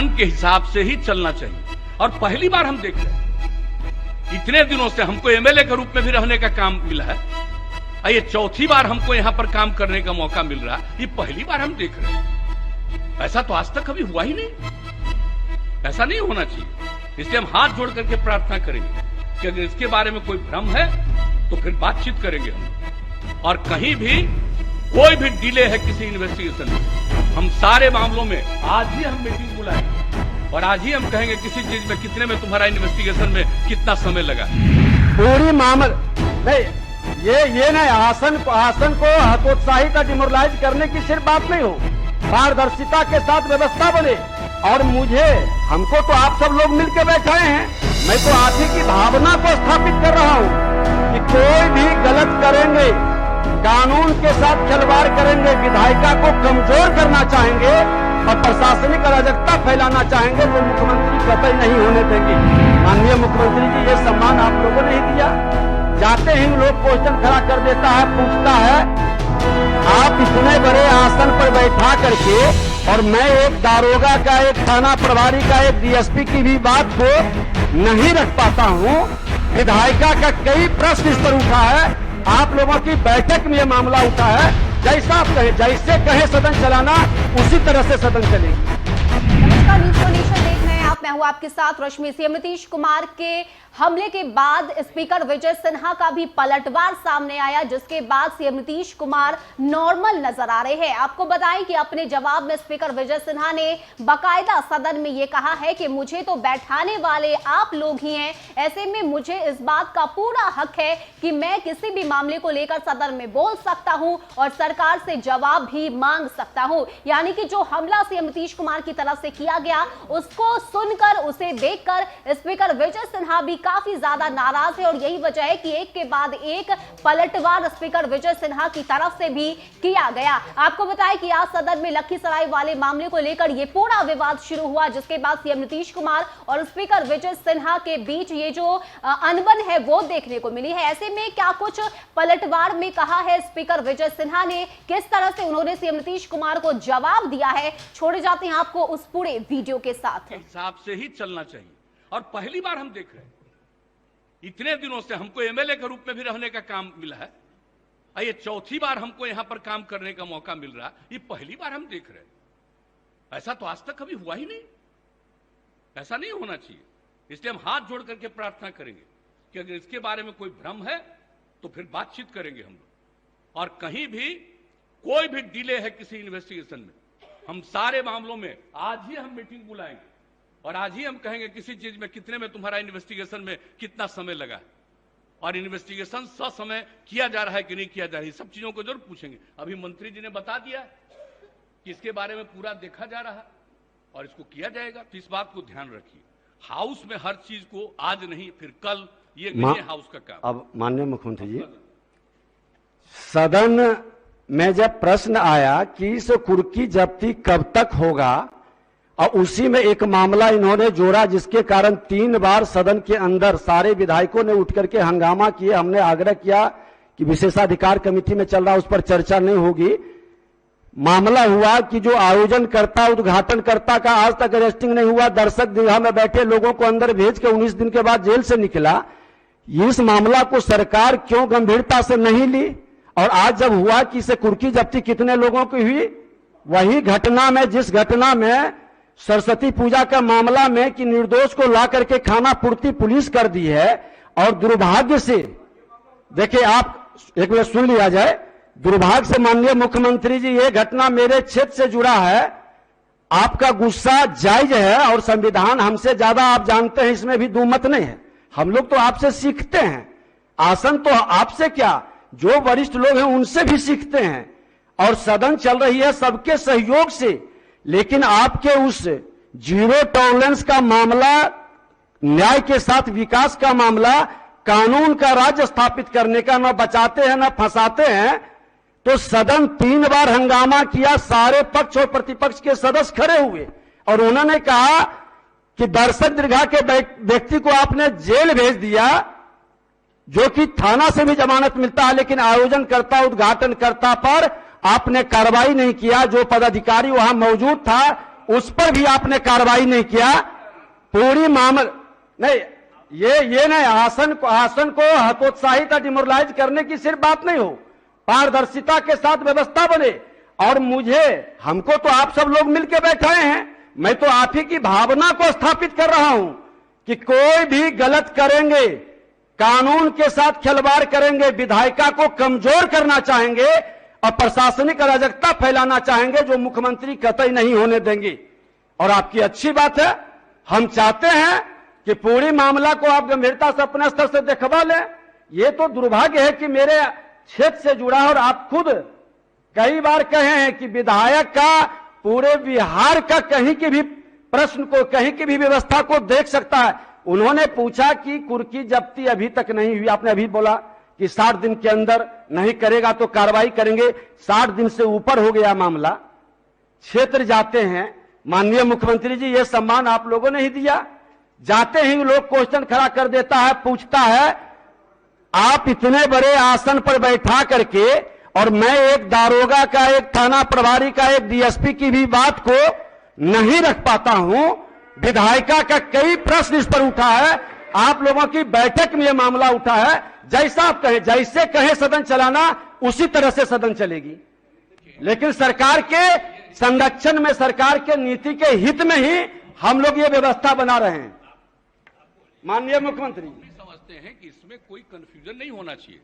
कारण के हिसाब से ही चलना चाहिए। और पहली बार हम देख रहे हैं, इतने दिनों से हमको एमएलए के रूप में भी रहने का काम मिला है, ये चौथी बार हमको यहां पर काम करने का मौका मिल रहा है। ये पहली बार हम देख रहे हैं, ऐसा तो आज तक कभी हुआ ही नहीं, ऐसा नहीं होना चाहिए। इसलिए हम हाथ जोड़ करके प्रार्थना करेंगे कि अगर इसके बारे में कोई भ्रम है तो फिर बातचीत करेंगे हम। और कहीं भी कोई भी डिले है किसी इन्वेस्टिगेशन में, हम सारे मामलों में आज ही हम मीटिंग बुलाएंगे और आज ही हम कहेंगे किसी चीज में कितने में तुम्हारा इन्वेस्टिगेशन में कितना समय लगा। पूरी मामला नहीं, ये नहीं, आसन को हतोत्साहित या डिमोरलाइज करने की सिर्फ बात नहीं हो, पारदर्शिता के साथ व्यवस्था बने। और हमको तो आप सब लोग मिलकर बैठे हैं, मैं तो आप ही की भावना को स्थापित कर रहा हूं कि कोई भी गलत करेंगे, कानून के साथ खिलवाड़ करेंगे, विधायिका को कमजोर करना चाहेंगे और प्रशासनिक अराजकता फैलाना चाहेंगे तो मुख्यमंत्री कतई नहीं होने देंगे। माननीय मुख्यमंत्री जी, ये सम्मान आप लोगों ने ही दिया। जाते ही लोग क्वेश्चन खड़ा कर देता है, पूछता है आप इतने बड़े आसन पर बैठा करके, और मैं एक दारोगा का, एक थाना प्रभारी का, एक डीएसपी की भी बात को नहीं रख पाता हूं। विधायिका का कई प्रश्न इस पर उठा है, आप लोगों की बैठक में यह मामला उठा है। जैसा आप कहें, जैसे कहे सदन चलाना, उसी तरह से सदन चलेगी। नमस्कार, न्यूज़ फॉर नेशन देख रहे हैं आप, मैं हूं आपके साथ रश्मि। सीएम नीतीश कुमार के हमले के बाद स्पीकर विजय सिन्हा का भी पलटवार सामने आया, जिसके बाद सीएम नीतीश कुमार नॉर्मल नजर आ रहे हैं। आपको बताएं कि अपने जवाब में स्पीकर विजय सिन्हा ने बाकायदा सदन में यह कहा है कि मुझे तो बैठाने वाले आप लोग ही हैं, ऐसे में मुझे इस बात का पूरा हक है कि मैं किसी भी मामले को लेकर सदन में बोल सकता हूं और सरकार से जवाब भी मांग सकता हूं। यानी कि जो हमला सीएम नीतीश कुमार की तरफ से किया गया, उसको सुनकर, उसे देखकर स्पीकर विजय सिन्हा भी काफी ज्यादा नाराज है और यही वजह है कि एक के बाद एक पलटवार स्पीकर विजय सिन्हा की तरफ से भी किया गया। आपको बताएं कि आज सदन में लखीसराय वाले मामले को लेकर यह पूरा विवाद शुरू हुआ, जिसके बाद सीएम नीतीश कुमार और स्पीकर विजय सिन्हा के बीच ये जो अनबन है वो देखने को मिली है। ऐसे में क्या कुछ पलटवार में कहा है स्पीकर विजय सिन्हा ने, किस तरह से उन्होंने सीएम नीतीश कुमार को जवाब दिया है, छोड़े जाते हैं आपको उस पूरे वीडियो के साथ। हिसाब से ही चलना चाहिए। और पहली बार हम देख रहे हैं, इतने दिनों से हमको एमएलए के रूप में भी रहने का काम मिला है, ये चौथी बार हमको यहां पर काम करने का मौका मिल रहा है। ये पहली बार हम देख रहे हैं, ऐसा तो आज तक कभी हुआ ही नहीं, ऐसा नहीं होना चाहिए। इसलिए हम हाथ जोड़ करके प्रार्थना करेंगे कि अगर इसके बारे में कोई भ्रम है तो फिर बातचीत करेंगे हम लोग। और कहीं भी कोई भी डिले है किसी इन्वेस्टिगेशन में, हम सारे मामलों में आज ही हम मीटिंग बुलाएंगे और आज ही हम कहेंगे किसी चीज में कितने में तुम्हारा इन्वेस्टिगेशन में कितना समय लगा और इन्वेस्टिगेशन ससमय किया जा रहा है कि नहीं किया जा रहा है, सब चीजों को जरूर पूछेंगे। अभी मंत्री जी ने बता दिया कि इसके बारे में पूरा देखा जा रहा है और इसको किया जाएगा, तो इस बात को ध्यान रखिए। हाउस में हर चीज को आज नहीं फिर कल, ये नहीं है हाउस का काम। अब माननीय मुख्यमंत्री जी, सदन में जब प्रश्न आया कि इस कुर्की जब्ती कब तक होगा, और उसी में एक मामला इन्होंने जोड़ा जिसके कारण 3 बार सदन के अंदर सारे विधायकों ने उठ करके हंगामा किए। हमने आग्रह किया कि विशेषाधिकार कमेटी में चल रहा, उस पर चर्चा नहीं होगी। मामला हुआ कि जो आयोजनकर्ता, उद्घाटनकर्ता का आज तक अरेस्टिंग नहीं हुआ, दर्शक दीर्घा में बैठे लोगों को अंदर भेज के 19 दिन के बाद जेल से निकला। इस मामला को सरकार क्यों गंभीरता से नहीं ली? और आज जब हुआ कि इसे कुर्की जब्ती कितने लोगों की हुई, वही घटना में, जिस घटना में सरस्वती पूजा का मामला में कि निर्दोष को ला करके खाना पूर्ति पुलिस कर दी है। और दुर्भाग्य से, देखिए आप एक बार सुन लिया जाए, दुर्भाग्य से माननीय मुख्यमंत्री जी, ये घटना मेरे क्षेत्र से जुड़ा है। आपका गुस्सा जायज है और संविधान हमसे ज्यादा आप जानते हैं, इसमें भी दो मत नहीं है। हम लोग तो आपसे सीखते हैं, आसन तो आपसे क्या, जो वरिष्ठ लोग हैं उनसे भी सीखते हैं। और सदन चल रही है सबके सहयोग से, लेकिन आपके उस जीरो टॉलरेंस का मामला, न्याय के साथ विकास का मामला, कानून का राज्य स्थापित करने का, न बचाते हैं न फंसाते हैं। तो सदन 3 बार हंगामा किया, सारे पक्ष और प्रतिपक्ष के सदस्य खड़े हुए और उन्होंने कहा कि दर्शक दीर्घा के व्यक्ति को आपने जेल भेज दिया, जो कि थाना से भी जमानत मिलता है, लेकिन आयोजनकर्ता, उद्घाटनकर्ता पर आपने कार्रवाई नहीं किया। जो पदाधिकारी वहां मौजूद था उस पर भी आपने कार्रवाई नहीं किया। पूरी मामला नहीं, ये नहीं, आसन को हतोत्साहित डिमोरलाइज करने की सिर्फ बात नहीं हो, पारदर्शिता के साथ व्यवस्था बने। और हमको तो आप सब लोग मिलकर बैठाए हैं, मैं तो आप ही की भावना को स्थापित कर रहा हूं कि कोई भी गलत करेंगे, कानून के साथ खिलवाड़ करेंगे, विधायिका को कमजोर करना चाहेंगे और प्रशासनिक अराजकता फैलाना चाहेंगे, जो मुख्यमंत्री कतई नहीं होने देंगे। और आपकी अच्छी बात है, हम चाहते हैं कि पूरी मामला को आप गंभीरता से अपने स्तर से देखवा लें। ये तो दुर्भाग्य है कि मेरे क्षेत्र से जुड़ा, और आप खुद कई बार कहे हैं कि विधायक का पूरे बिहार का कहीं की भी प्रश्न को, कहीं की भी व्यवस्था को देख सकता है। उन्होंने पूछा कि कुर्की जब्ती अभी तक नहीं हुई, आपने अभी बोला कि 60 दिन के अंदर नहीं करेगा तो कार्रवाई करेंगे। 60 दिन से ऊपर हो गया मामला, क्षेत्र जाते हैं, माननीय मुख्यमंत्री जी ये सम्मान आप लोगों ने ही दिया, जाते ही लोग क्वेश्चन खड़ा कर देता है, पूछता है आप इतने बड़े आसन पर बैठा करके, और मैं एक दारोगा का, एक थाना प्रभारी का, एक डीएसपी की भी बात को नहीं रख पाता हूं। विधायिका का कई प्रश्न इस पर उठा है, आप लोगों की बैठक में यह मामला उठा है। जैसा आप कहें, जैसे कहें सदन चलाना, उसी तरह से सदन चलेगी। लेकिन सरकार के संरक्षण में, सरकार के नीति के हित में ही हम लोग ये व्यवस्था बना रहे हैं। माननीय मुख्यमंत्री समझते हैं कि इसमें कोई कंफ्यूजन नहीं होना चाहिए।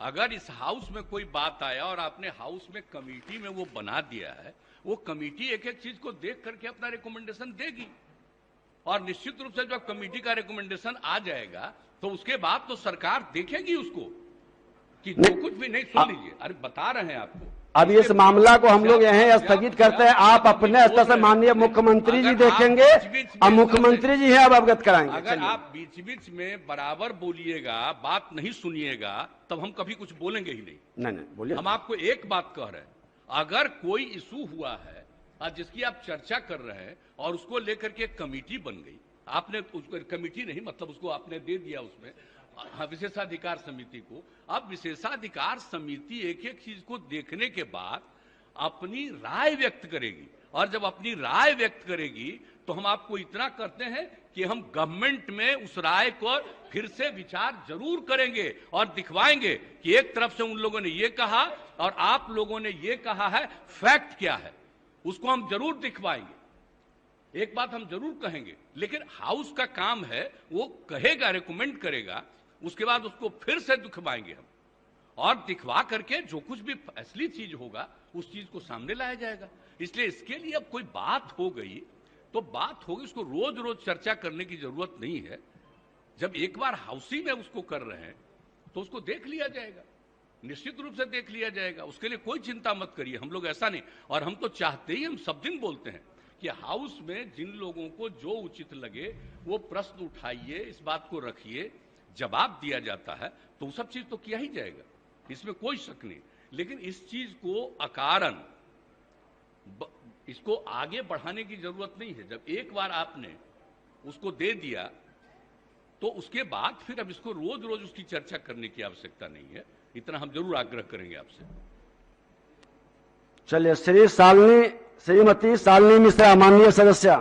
अगर इस हाउस में कोई बात आया और आपने हाउस में कमेटी में वो बना दिया है, वो कमेटी एक एक चीज को देख करके अपना रिकमेंडेशन देगी, और निश्चित रूप से जब कमेटी का रिकमेंडेशन आ जाएगा तो उसके बाद तो सरकार देखेगी उसको कि जो कुछ भी नहीं। सुन लीजिए, अरे बता रहे हैं आपको। अब इस मामला को हम लोग यहीं स्थगित करते हैं। आप अपने स्तर से माननीय मुख्यमंत्री जी देखेंगे, अब मुख्यमंत्री जी हैं, अब अवगत कराएंगे। अगर आप बीच बीच में बराबर बोलिएगा, बात नहीं सुनिएगा, तब हम कभी कुछ बोलेंगे ही नहीं। नहीं बोलिए। हम आपको एक बात कह रहे हैं, अगर कोई इशू हुआ है और जिसकी आप चर्चा कर रहे हैं और उसको लेकर के कमेटी बन गई, आपने उसको कमेटी नहीं, मतलब उसको आपने दे दिया उसमें विशेषाधिकार समिति को। अब विशेषाधिकार समिति एक एक चीज को देखने के बाद अपनी राय व्यक्त करेगी, और जब अपनी राय व्यक्त करेगी तो हम आपको इतना करते हैं कि हम गवर्नमेंट में उस राय को फिर से विचार जरूर करेंगे और दिखवाएंगे कि एक तरफ से उन लोगों ने ये कहा और आप लोगों ने ये कहा है, फैक्ट क्या है, उसको हम जरूर दिखवाएंगे। एक बात हम जरूर कहेंगे, लेकिन हाउस का काम है, वो कहेगा, रिकमेंड करेगा, उसके बाद उसको फिर से दिखवाएंगे हम, और दिखवा करके जो कुछ भी असली चीज होगा उस चीज को सामने लाया जाएगा। इसलिए इसके लिए अब कोई बात हो गई तो बात होगी, उसको रोज रोज चर्चा करने की जरूरत नहीं है। जब एक बार हाउसी में उसको कर रहे हैं तो उसको देख लिया जाएगा, निश्चित रूप से देख लिया जाएगा, उसके लिए कोई चिंता मत करिए। हम लोग ऐसा नहीं, और हम तो चाहते ही, हम सब दिन बोलते हैं कि हाउस में जिन लोगों को जो उचित लगे वो प्रश्न उठाइए, इस बात को रखिए, जवाब दिया जाता है तो सब चीज तो किया ही जाएगा, इसमें कोई शक नहीं। लेकिन इस चीज को अकारण इसको आगे बढ़ाने की जरूरत नहीं है। जब एक बार आपने उसको दे दिया तो उसके बाद फिर अब इसको रोज रोज उसकी चर्चा करने की आवश्यकता नहीं है, इतना हम जरूर आग्रह करेंगे आपसे। चलिए, श्रीमती शालिनी मिश्रा, माननीय सदस्य।